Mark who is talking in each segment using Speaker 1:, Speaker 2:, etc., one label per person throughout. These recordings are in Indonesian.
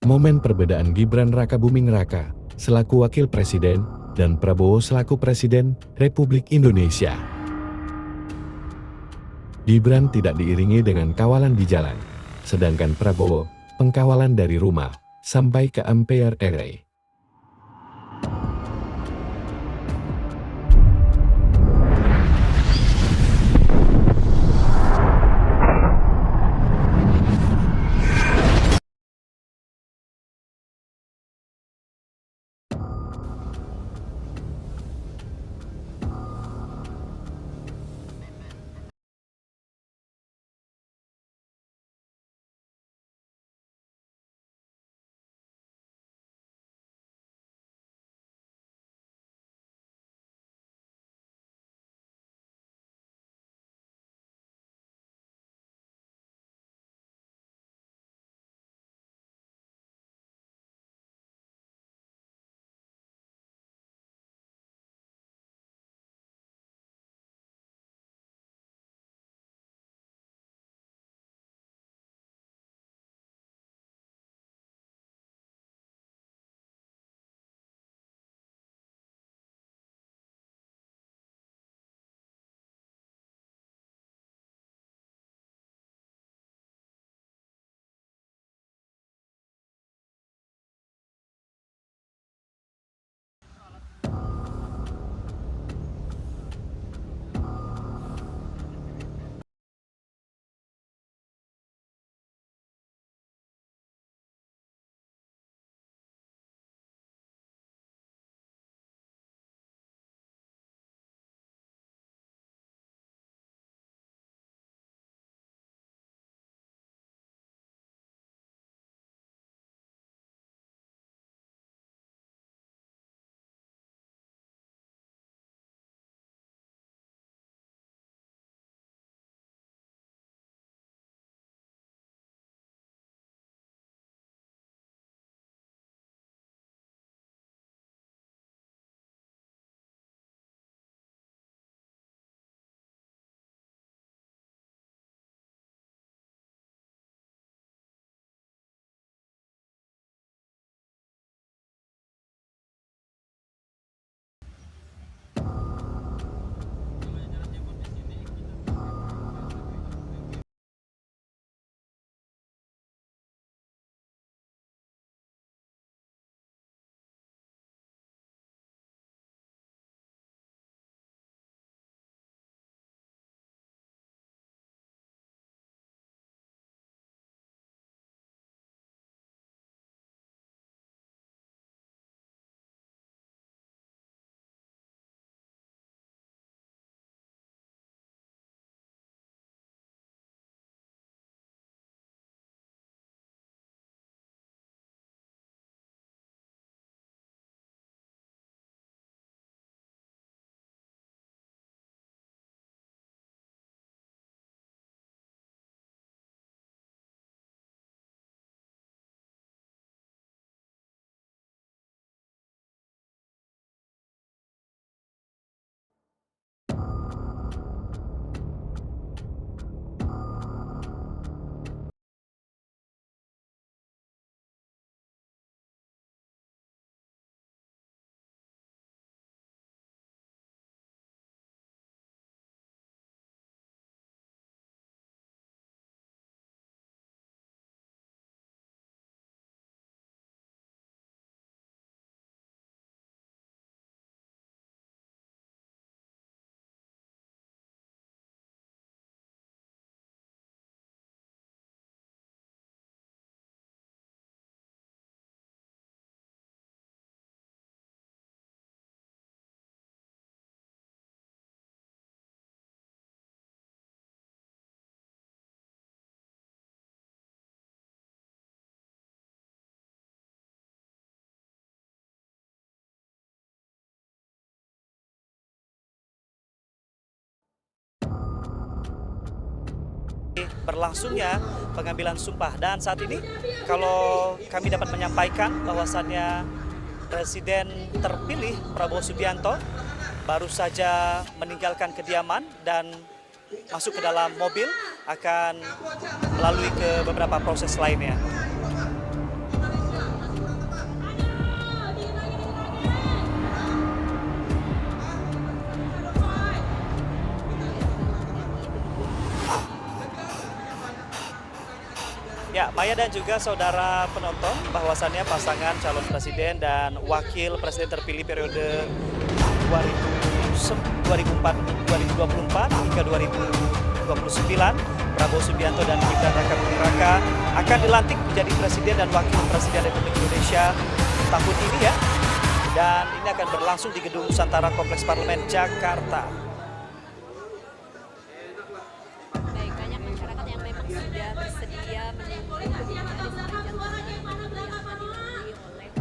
Speaker 1: Momen perbedaan Gibran Rakabuming Raka selaku Wakil Presiden dan Prabowo selaku Presiden Republik Indonesia. Gibran tidak diiringi dengan kawalan di jalan, sedangkan Prabowo pengkawalan dari rumah sampai ke Ampere RI.
Speaker 2: Berlangsungnya pengambilan sumpah, dan saat ini kalau kami dapat menyampaikan bahwasannya Presiden terpilih Prabowo Subianto baru saja meninggalkan kediaman dan masuk ke dalam mobil, akan melalui ke beberapa proses lainnya. Ya, Maya dan juga saudara penonton, bahwasannya pasangan calon presiden dan wakil presiden terpilih periode 2024 hingga 2029, Prabowo Subianto dan Gibran Rakabuming Raka akan dilantik menjadi presiden dan wakil presiden Republik Indonesia tahun ini ya. Dan ini akan berlangsung di Gedung Nusantara Kompleks Parlemen Jakarta.
Speaker 3: Baik, banyak masyarakat yang memang sudah bersedia menunggu di sepanjang jalan yang akan dilalui oleh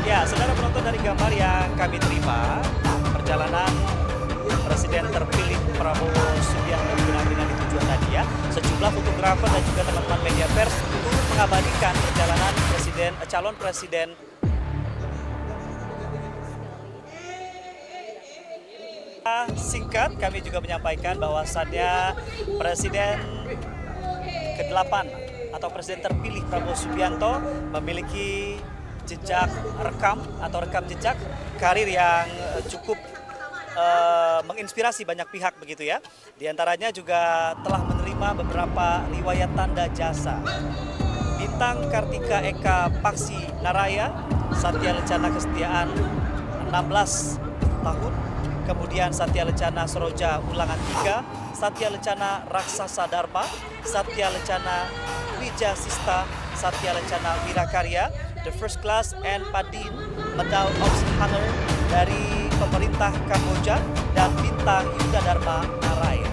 Speaker 2: Ya, saudara penonton, dari gambar yang kami terima, perjalanan Presiden terpilih Prabowo Subianto benar-benar di tujuan tadi ya. Sejumlah fotografer dan juga teman-teman media pers turut mengabadikan perjalanan calon presiden. Singkat, kami juga menyampaikan bahwasannya Presiden ke-8 atau Presiden terpilih Prabowo Subianto memiliki jejak rekam jejak karir yang cukup menginspirasi banyak pihak begitu ya. Di antaranya juga telah menerima beberapa riwayat tanda jasa. Bintang Kartika Eka Paksi Naraya, Satya Lencana Kesetiaan 16 tahun. Kemudian Satya Lencana Soroja Ulangan 3, Satya Lencana Raksasa Dharma, Satya Lencana Wija Sista, Satya Lencana Wirakarya, the First Class and Padin Medal of Honor dari pemerintah Kamboja, dan Bintang Yuda Dharma Naraya.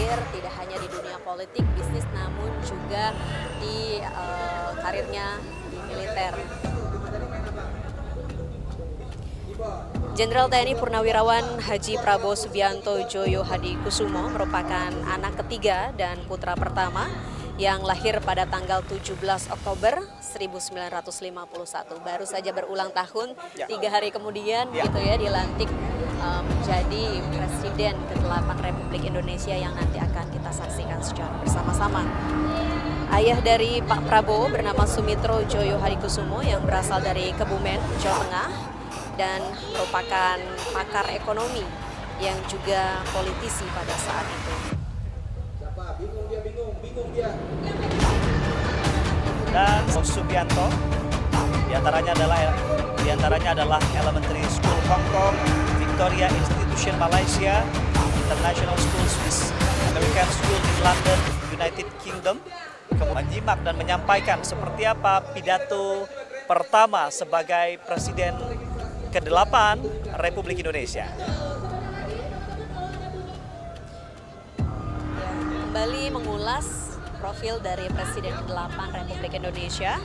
Speaker 3: karir tidak hanya di dunia politik, bisnis, namun juga di karirnya di militer. Jenderal TNI Purnawirawan Haji Prabowo Subianto Joyo Hadikusumo merupakan anak ketiga dan putra pertama yang lahir pada tanggal 17 Oktober 1951. Baru saja berulang tahun, 3 hari kemudian gitu ya dilantik menjadi Presiden ke-8 Republik Indonesia yang nanti akan kita saksikan secara bersama-sama. Ayah dari Pak Prabowo bernama Sumitro Joyo Hadikusumo yang berasal dari Kebumen, Jawa Tengah, dan merupakan pakar ekonomi yang juga politisi pada saat itu.
Speaker 2: Dan Subianto diantaranya adalah Elementary School Hong Kong, Victoria Institution Malaysia, International School Swiss, American School in London, United Kingdom. Kemudian menyimak dan menyampaikan seperti apa pidato pertama sebagai Presiden ke-8 Republik Indonesia.
Speaker 3: Kembali mengulas profil dari Presiden ke-8 Republik Indonesia.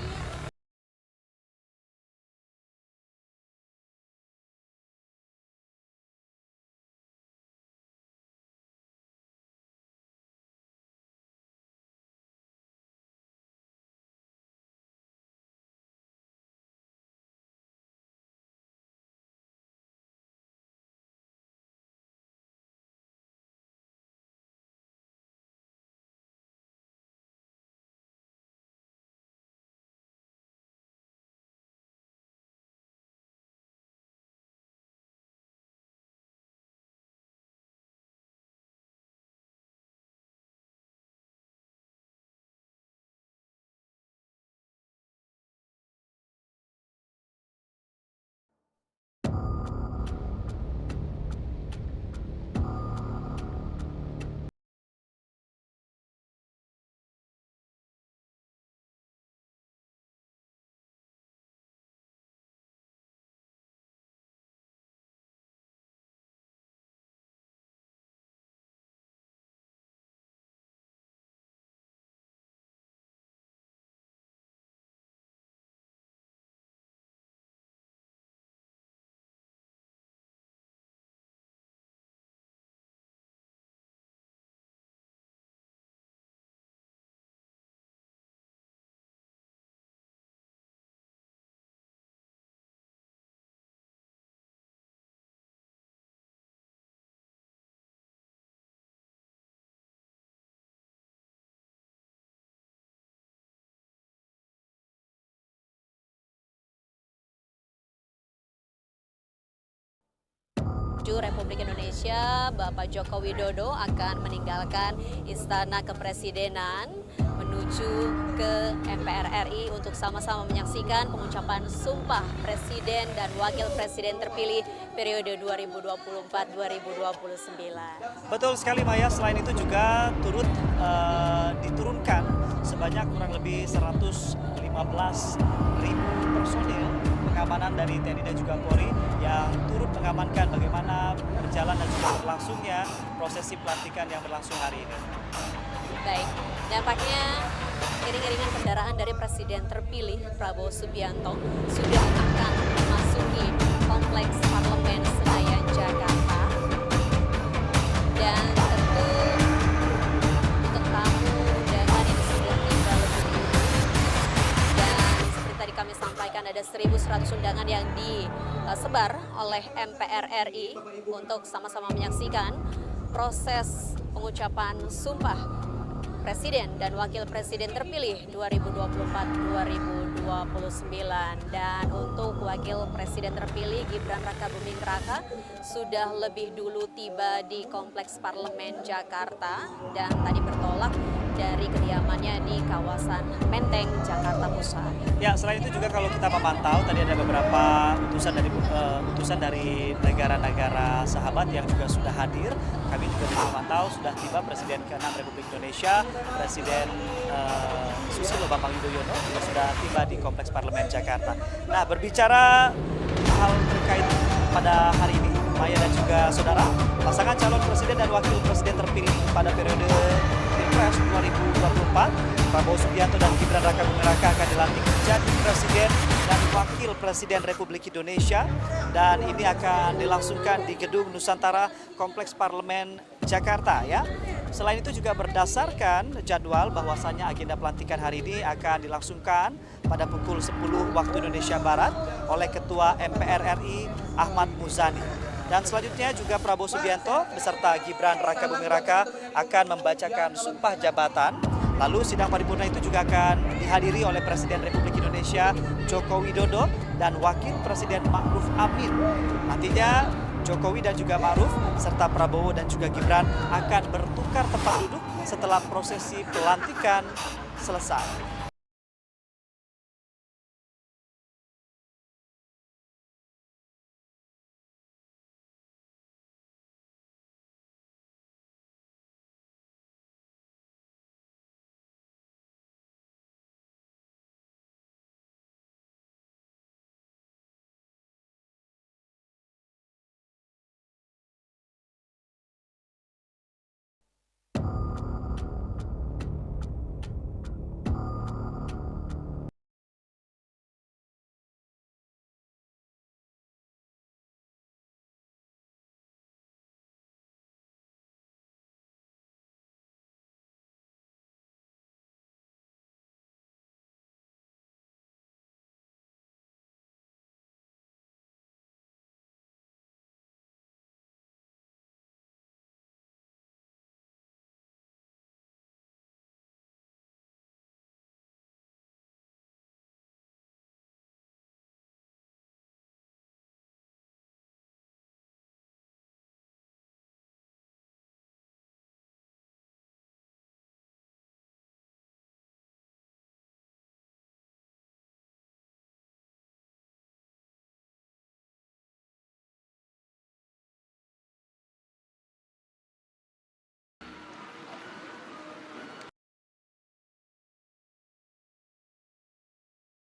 Speaker 3: Republik Indonesia Bapak Joko Widodo akan meninggalkan Istana Kepresidenan menuju ke MPR RI untuk sama-sama menyaksikan pengucapan Sumpah Presiden dan Wakil Presiden terpilih periode 2024-2029.
Speaker 2: Betul sekali Maya, selain itu juga turut diturunkan sebanyak kurang lebih 115.000 personil pengamanan dari TNI dan juga Polri yang turut mengamankan bagaimana berjalan dan juga berlangsungnya prosesi pelantikan yang berlangsung hari ini.
Speaker 3: Baik, nampaknya iring-iringan kendaraan dari Presiden terpilih Prabowo Subianto sudah akan memasuki Kompleks Parlemen Senayan, Jakarta. Dan tentu untuk tamu undangan ini sudah tiba lebih dulu. Dan seperti tadi kami sampaikan ada 1.100 undangan yang disebar oleh MPR RI untuk sama-sama menyaksikan proses pengucapan Sumpah Presiden dan Wakil Presiden terpilih 2024-2029. Dan untuk Wakil Presiden terpilih Gibran Rakabuming Raka sudah lebih dulu tiba di Kompleks Parlemen Jakarta dan tadi bertolak dari kediamannya di kawasan Menteng, Jakarta Pusat.
Speaker 2: Ya, selain itu juga kalau kita memantau tadi ada beberapa utusan dari negara-negara sahabat yang juga sudah hadir. Kami juga bisa memantau sudah tiba Presiden ke-6 Republik Indonesia, Presiden Susilo Bambang Yudhoyono juga sudah tiba di Kompleks Parlemen Jakarta. Nah, berbicara hal terkait pada hari ini, Maya dan juga saudara, pasangan calon presiden dan wakil presiden terpilih pada periode Pilpres 2024, Prabowo Subianto dan Gibran Rakabuming Raka akan dilantik menjadi presiden dan wakil presiden Republik Indonesia, dan ini akan dilangsungkan di Gedung Nusantara Kompleks Parlemen Jakarta ya. Selain itu juga berdasarkan jadwal bahwasannya agenda pelantikan hari ini akan dilangsungkan pada pukul 10 waktu Indonesia Barat oleh Ketua MPR RI Ahmad Muzani. Dan selanjutnya juga Prabowo Subianto beserta Gibran Rakabuming Raka akan membacakan sumpah jabatan. Lalu sidang paripurna itu juga akan dihadiri oleh Presiden Republik Indonesia Joko Widodo dan Wakil Presiden Ma'ruf Amin. Nantinya Jokowi dan juga Ma'ruf serta Prabowo dan juga Gibran akan bertukar tempat duduk setelah prosesi pelantikan selesai.